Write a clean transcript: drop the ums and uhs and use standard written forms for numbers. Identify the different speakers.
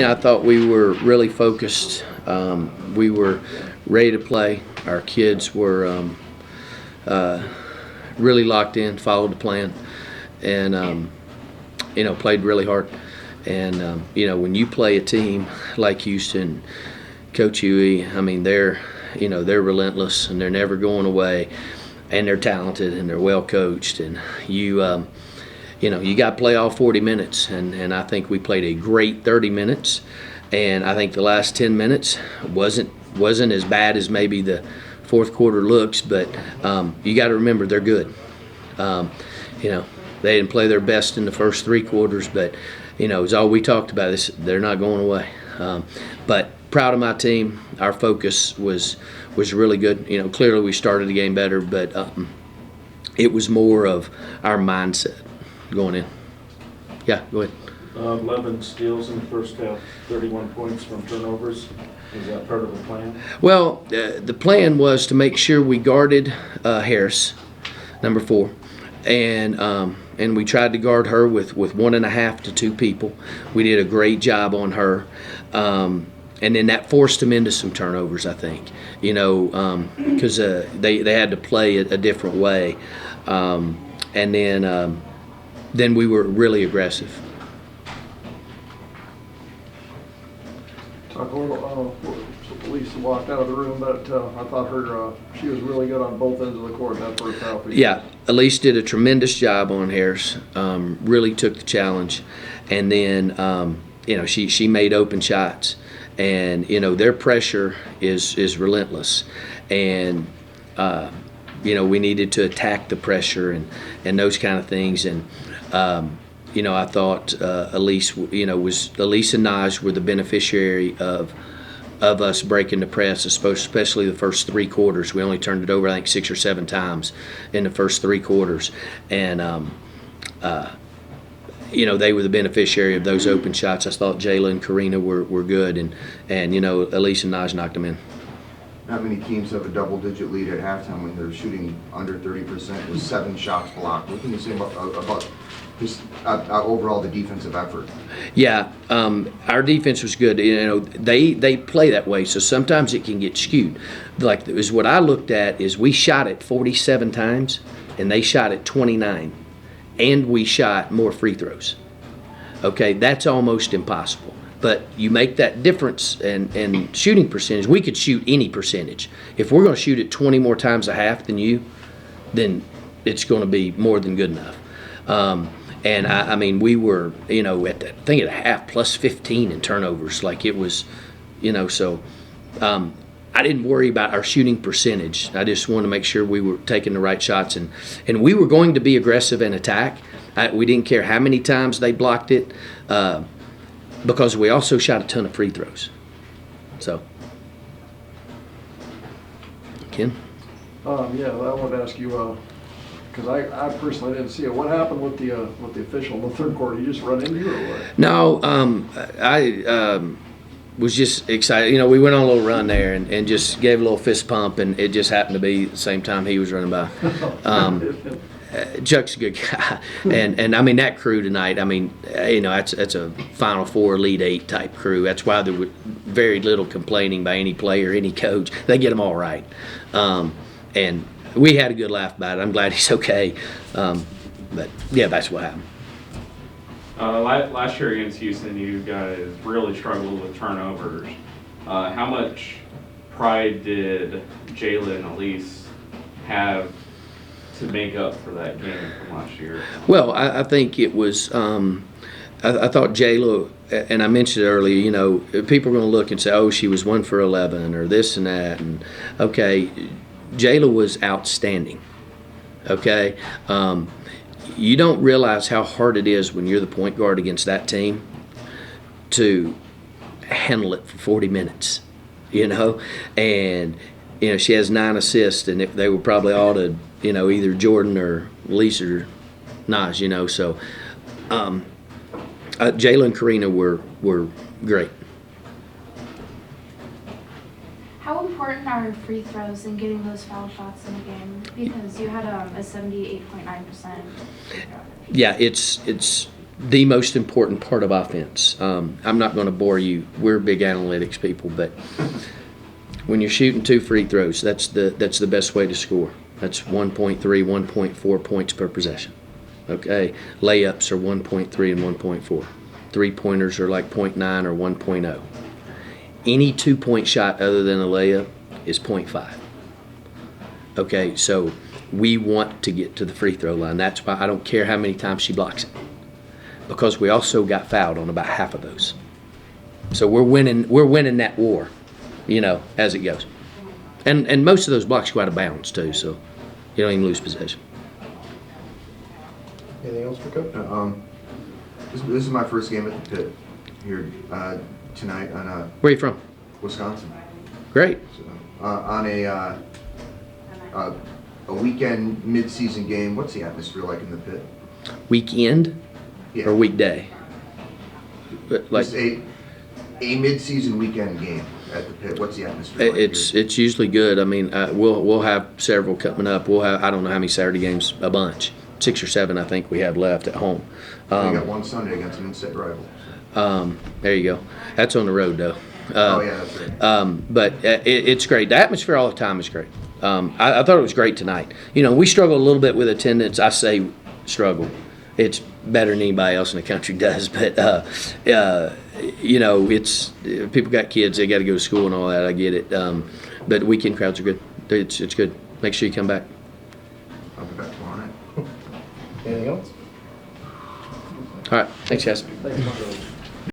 Speaker 1: I thought we were really focused. We were ready to play. Our kids were really locked in, followed the plan, and played really hard. And when you play a team like Houston, Coach Huey, they're relentless and they're never going away, and they're talented and they're well coached, and you got to play all 40 minutes, and I think we played a great 30 minutes, and I think the last 10 minutes wasn't as bad as maybe the fourth quarter looks, but you got to remember they're good. They didn't play their best in the first three quarters, but it's all we talked about. They're not going away. But proud of my team. Our focus was really good. Clearly we started the game better, but it was more of our mindset going in. Yeah, go ahead.
Speaker 2: 11 steals in the first half, 31 points from turnovers. Is that part of the plan?
Speaker 1: Well, the plan was to make sure we guarded Harris, number 4, and we tried to guard her with 1.5 to 2 people. We did a great job on her, and then that forced them into some turnovers, I think. Because they had to play a different way, and then we were really aggressive.
Speaker 3: Talk a little. Lisa walked out of the room, but I thought she was really good on both ends of the court in that first half.
Speaker 1: Yeah, Elise did a tremendous job on Harris. Really took the challenge, and then she made open shots, and their pressure is relentless, and we needed to attack the pressure and those kind of things, and I thought Elise and Naj were the beneficiary of us breaking the press, especially the first 3 quarters. We only turned it over, I think, 6 or 7 times in the first 3 quarters. And, they were the beneficiary of those open shots. I thought Jayla and Karina were good, and Elise and Naj knocked them in.
Speaker 4: Not many teams have a double-digit lead at halftime when they're shooting under 30% with 7 shots blocked. What can you say about just overall the defensive effort?
Speaker 1: Yeah, our defense was good. They play that way, so sometimes it can get skewed. Like, is what I looked at is we shot it 47 times, and they shot it 29, and we shot more free throws. Okay, that's almost impossible. But you make that difference in shooting percentage. We could shoot any percentage. If we're going to shoot it 20 more times a half than you, then it's going to be more than good enough. And we were, at the half plus 15 in turnovers. Like it was, so I didn't worry about our shooting percentage. I just wanted to make sure we were taking the right shots, and we were going to be aggressive and attack. We didn't care how many times they blocked it, because we also shot a ton of free throws. So, Ken?
Speaker 3: I wanted to ask you, because I personally didn't see it. What happened with the official in the third quarter? You just run into you or what?
Speaker 1: No, I was just excited. We went on a little run there and just gave a little fist pump, and it just happened to be the same time he was running by. Chuck's a good guy, and that crew tonight. That's a Final Four, Elite Eight type crew. That's why there was very little complaining by any player, any coach. They get them all right, and we had a good laugh about it. I'm glad he's okay, but yeah, that's what happened.
Speaker 5: Last year against Houston, you guys really struggled with turnovers. How much pride did Jayla and Elise have to make up for that game from last year?
Speaker 1: Well, I think it was. I thought Jayla, and I mentioned it earlier. People are going to look and say, "Oh, she was 1 for 11," or this and that. And okay, Jayla was outstanding. Okay, you don't realize how hard it is when you're the point guard against that team to handle it for 40 minutes. And she has 9 assists, and they were probably all to either Jordan or Lisa or Naj. So Jayla and Karina were great.
Speaker 6: How important are free throws and getting those foul shots in the game? Because you had a 78.9%.
Speaker 1: Yeah, it's the most important part of offense. I'm not going to bore you. We're big analytics people, but when you're shooting 2 free throws, that's the best way to score. That's 1.3, 1.4 points per possession. Okay, layups are 1.3 and 1.4. 3-pointers are like 0.9 or 1.0. Any 2-point shot other than a layup is 0.5. Okay, so we want to get to the free throw line. That's why I don't care how many times she blocks it, because we also got fouled on about half of those. So we're winning that war, as it goes. And most of those blocks go out of bounds too, so you don't even lose possession.
Speaker 3: Anything else for Coach?
Speaker 4: This is my first game at the Pit here tonight on
Speaker 1: Where are you from?
Speaker 4: Wisconsin.
Speaker 1: Great.
Speaker 4: So, on a weekend mid-season game, what's the atmosphere like in the Pit?
Speaker 1: Weekend
Speaker 4: Yeah.
Speaker 1: or weekday? Like
Speaker 4: Just a mid-season weekend game at the Pit. What's the atmosphere like?
Speaker 1: it's usually good. I mean, we'll have several coming up. We'll have, I don't know how many Saturday games, a bunch, 6 or 7 I think we have left at home.
Speaker 4: We got one Sunday against an in-state rival.
Speaker 1: There you go. That's on the road though.
Speaker 4: Oh yeah, that's right.
Speaker 1: But it's great. The atmosphere all the time is great. I thought it was great tonight. We struggle a little bit with attendance. I say struggle. It's better than anybody else in the country does. But it's people got kids. They got to go to school and all that. I get it. But weekend crowds are good. It's good. Make sure you come back.
Speaker 4: I'll be back tomorrow night.
Speaker 3: Anything else?
Speaker 1: All right. Thanks, guys.
Speaker 3: Thank you.